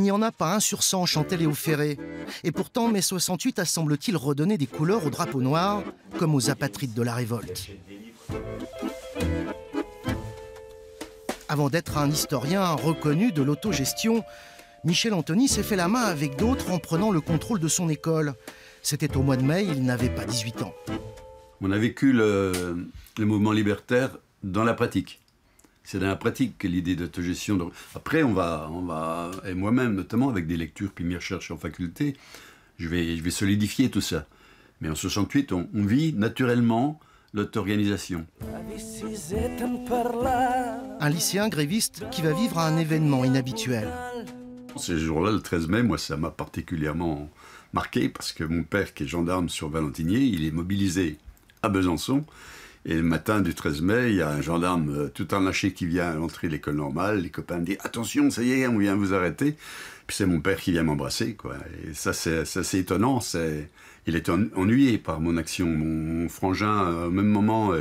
n'y en a pas un sur 100 chantait Léo Ferré. Et pourtant, mai 68 a semble-t-il redonné des couleurs au drapeau noir, comme aux apatrides de la révolte. Avant d'être un historien reconnu de l'autogestion, Michel Antony s'est fait la main avec d'autres en prenant le contrôle de son école. C'était au mois de mai, il n'avait pas 18 ans. On a vécu le mouvement libertaire dans la pratique. C'est dans la pratique que l'idée d'autogestion... Après, on va, et moi-même notamment, avec des lectures puis mes recherches en faculté, je vais solidifier tout ça. Mais en 68, on vit naturellement l'auto-organisation. Un lycéen gréviste qui va vivre un événement inhabituel. Ce jour-là, le 13 mai, moi, ça m'a particulièrement marqué parce que mon père, qui est gendarme sur Valentinier, il est mobilisé à Besançon. Et le matin du 13 mai, il y a un gendarme tout enlâché qui vient à l'entrée de l'école normale. Les copains me disent « Attention, ça y est, on vient vous arrêter ». Puis c'est mon père qui vient m'embrasser, quoi. Et ça, c'est étonnant. Il était ennuyé par mon action. Mon frangin, au même moment,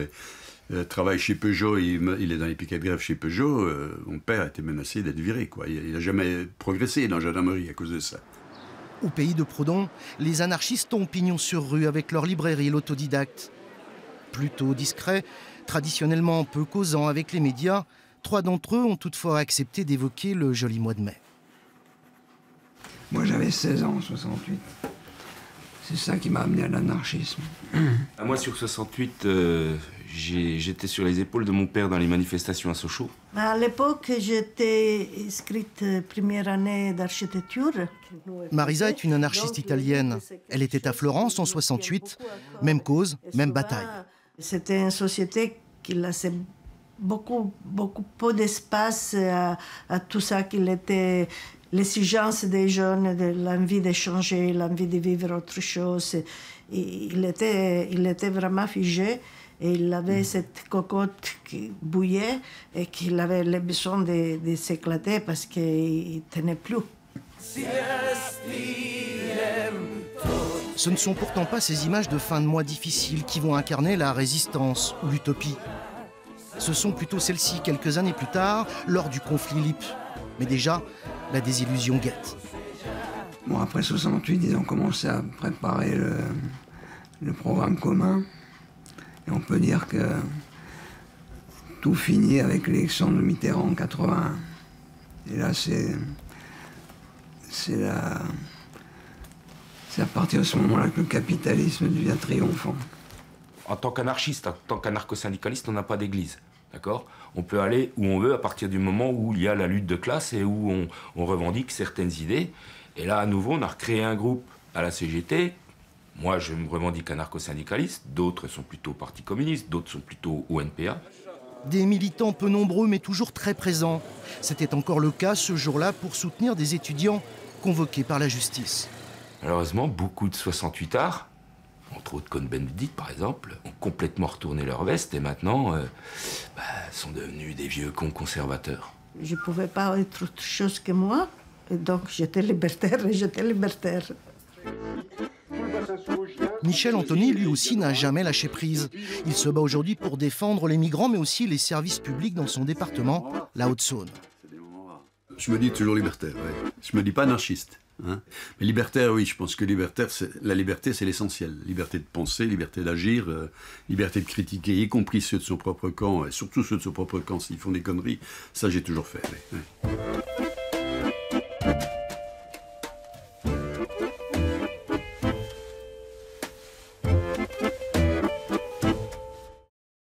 travaille chez Peugeot. Il est dans les piquets de grève chez Peugeot. Mon père a été menacé d'être viré, quoi. Il n'a jamais progressé dans la gendarmerie à cause de ça. Au pays de Proudhon, les anarchistes ont pignon sur rue avec leur librairie L'Autodidacte. Plutôt discrets, traditionnellement peu causants avec les médias, 3 d'entre eux ont toutefois accepté d'évoquer le joli mois de mai. Moi j'avais 16 ans en 68. C'est ça qui m'a amené à l'anarchisme. Moi sur 68, j'étais sur les épaules de mon père dans les manifestations à Sochaux. À l'époque, j'étais inscrite première année d'architecture. Marisa est une anarchiste italienne. Elle était à Florence en 68. Même cause, même bataille. C'était une société qui laissait beaucoup peu d'espace à tout ça qu'il était... L'exigence des jeunes, de l'envie d'échanger, l'envie de vivre autre chose. Il était vraiment figé et il avait cette cocotte qui bouillait et qu'il avait le besoin de s'éclater parce qu'il ne tenait plus. Ce ne sont pourtant pas ces images de fin de mois difficiles qui vont incarner la résistance ou l'utopie. Ce sont plutôt celles-ci, quelques années plus tard, lors du conflit LIP. Mais déjà, la désillusion guette. Bon, après 68, ils ont commencé à préparer le programme commun. Et on peut dire que tout finit avec l'élection de Mitterrand en 81. Et là, c'est à partir de ce moment-là que le capitalisme devient triomphant. En tant qu'anarchiste, en tant qu'anarcho-syndicaliste, on n'a pas d'église. D'accord ? On peut aller où on veut à partir du moment où il y a la lutte de classe et où on revendique certaines idées. Et là, à nouveau, on a recréé un groupe à la CGT. Moi, je me revendique anarcho-syndicaliste. D'autres sont plutôt au Parti communiste, d'autres sont plutôt au NPA. Des militants peu nombreux, mais toujours très présents. C'était encore le cas ce jour-là pour soutenir des étudiants convoqués par la justice. Malheureusement, beaucoup de 68ards, entre autres Cohn-Bendit par exemple, ont complètement retourné leur veste et maintenant sont devenus des vieux cons conservateurs. Je ne pouvais pas être autre chose que moi, et donc j'étais libertaire et j'étais libertaire. Michel Antony, lui aussi, n'a jamais lâché prise. Il se bat aujourd'hui pour défendre les migrants, mais aussi les services publics dans son département, la Haute-Saône. Je me dis toujours libertaire, ouais. Je me dis pas anarchiste. Hein. Mais libertaire, oui, je pense que la liberté, c'est l'essentiel. Liberté de penser, liberté d'agir, liberté de critiquer, y compris ceux de son propre camp, et surtout ceux de son propre camp s'ils font des conneries. Ça, j'ai toujours fait. Ouais.